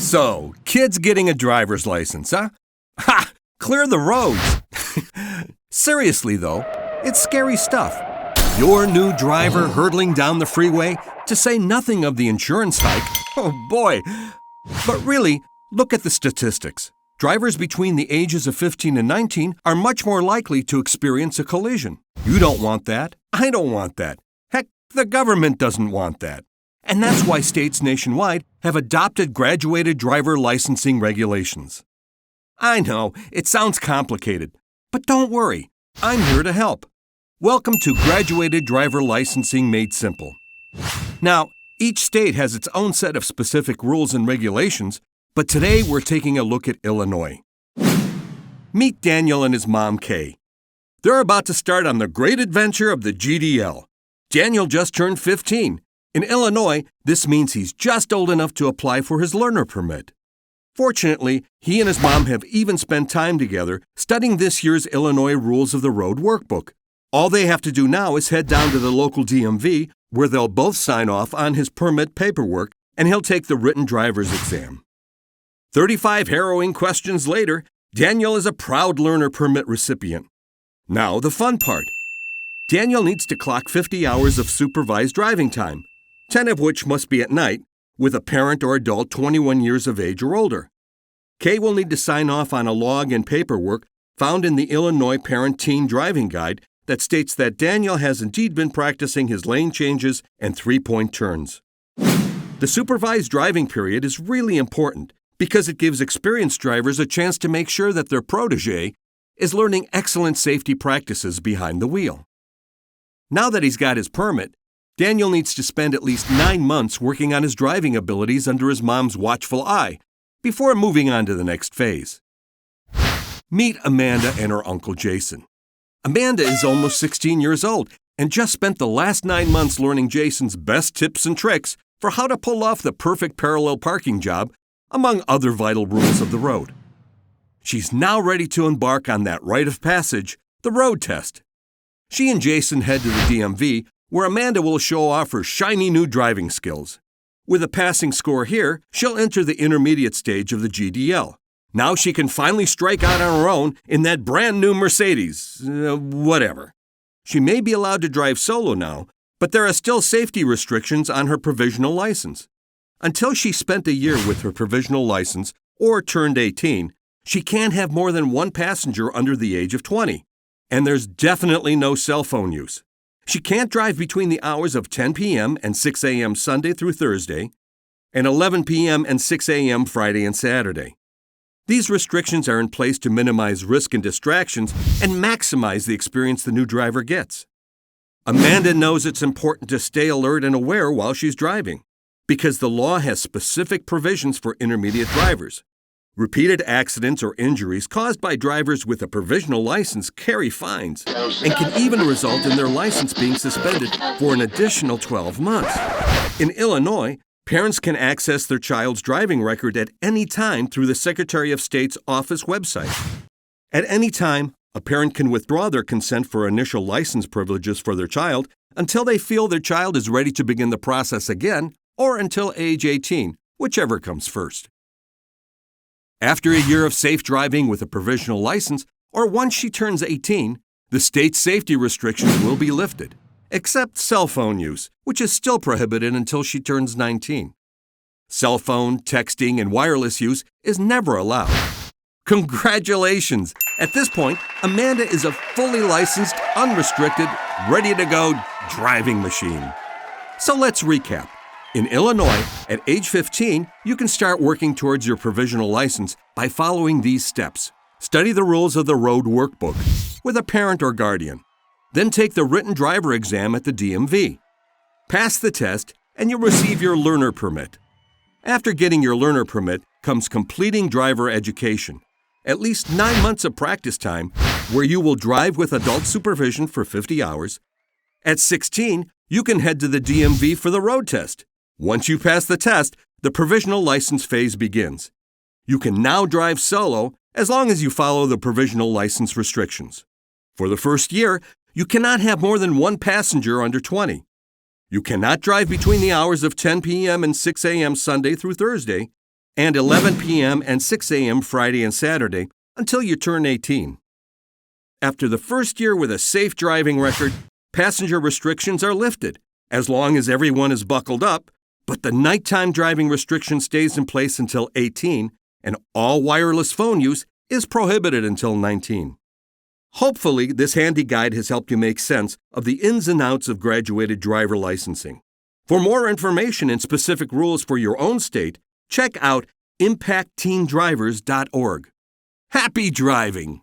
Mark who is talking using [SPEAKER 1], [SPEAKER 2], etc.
[SPEAKER 1] So, kids getting a driver's license, huh? Ha! Clear the roads! Seriously, though, it's scary stuff. Your new driver hurtling down the freeway, to say nothing of the insurance hike. Oh boy! But really, look at the statistics. Drivers between the ages of 15 and 19 are much more likely to experience a collision. You don't want that. I don't want that. Heck, the government doesn't want that. And that's why states nationwide have adopted graduated driver licensing regulations. I know, it sounds complicated, but don't worry, I'm here to help. Welcome to Graduated Driver Licensing Made Simple. Now, each state has its own set of specific rules and regulations, but today we're taking a look at Illinois. Meet Daniel and his mom, Kay. They're about to start on the great adventure of the GDL. Daniel just turned 15. In Illinois, this means he's just old enough to apply for his learner permit. Fortunately, he and his mom have even spent time together studying this year's Illinois Rules of the Road workbook. All they have to do now is head down to the local DMV, where they'll both sign off on his permit paperwork, and he'll take the written driver's exam. 35 harrowing questions later, Daniel is a proud learner permit recipient. Now the fun part. Daniel needs to clock 50 hours of supervised driving time, 10 of which must be at night, with a parent or adult 21 years of age or older. Kay will need to sign off on a log and paperwork found in the Illinois Parent-Teen Driving Guide that states that Daniel has indeed been practicing his lane changes and three-point turns. The supervised driving period is really important because it gives experienced drivers a chance to make sure that their protege is learning excellent safety practices behind the wheel. Now that he's got his permit, Daniel needs to spend at least 9 months working on his driving abilities under his mom's watchful eye before moving on to the next phase. Meet Amanda and her uncle Jason. Amanda is almost 16 years old and just spent the last 9 months learning Jason's best tips and tricks for how to pull off the perfect parallel parking job, among other vital rules of the road. She's now ready to embark on that rite of passage, the road test. She and Jason head to the DMV, where Amanda will show off her shiny new driving skills. With a passing score here, she'll enter the intermediate stage of the GDL. Now she can finally strike out on her own in that brand new Mercedes, whatever. She may be allowed to drive solo now, but there are still safety restrictions on her provisional license. Until she spent a year with her provisional license or turned 18, she can't have more than one passenger under the age of 20. And there's definitely no cell phone use. She can't drive between the hours of 10 p.m. and 6 a.m. Sunday through Thursday, and 11 p.m. and 6 a.m. Friday and Saturday. These restrictions are in place to minimize risk and distractions and maximize the experience the new driver gets. Amanda knows it's important to stay alert and aware while she's driving, because the law has specific provisions for intermediate drivers. Repeated accidents or injuries caused by drivers with a provisional license carry fines and can even result in their license being suspended for an additional 12 months. In Illinois, parents can access their child's driving record at any time through the Secretary of State's office website. At any time, a parent can withdraw their consent for initial license privileges for their child until they feel their child is ready to begin the process again or until age 18, whichever comes first. After a year of safe driving with a provisional license, or once she turns 18, the state's safety restrictions will be lifted, except cell phone use, which is still prohibited until she turns 19. Cell phone, texting, and wireless use is never allowed. Congratulations! At this point, Amanda is a fully licensed, unrestricted, ready-to-go driving machine. So let's recap. In Illinois, at age 15, you can start working towards your provisional license by following these steps. Study the rules of the road workbook with a parent or guardian. Then take the written driver exam at the DMV. Pass the test, and you'll receive your learner permit. After getting your learner permit comes completing driver education. At least 9 months of practice time, where you will drive with adult supervision for 50 hours. At 16, you can head to the DMV for the road test. Once you pass the test, the provisional license phase begins. You can now drive solo as long as you follow the provisional license restrictions. For the first year, you cannot have more than one passenger under 20. You cannot drive between the hours of 10 p.m. and 6 a.m. Sunday through Thursday, and 11 p.m. and 6 a.m. Friday and Saturday until you turn 18. After the first year with a safe driving record, passenger restrictions are lifted as long as everyone is buckled up, but the nighttime driving restriction stays in place until 18, and all wireless phone use is prohibited until 19. Hopefully, this handy guide has helped you make sense of the ins and outs of graduated driver licensing. For more information and specific rules for your own state, check out impactteendrivers.org. Happy driving!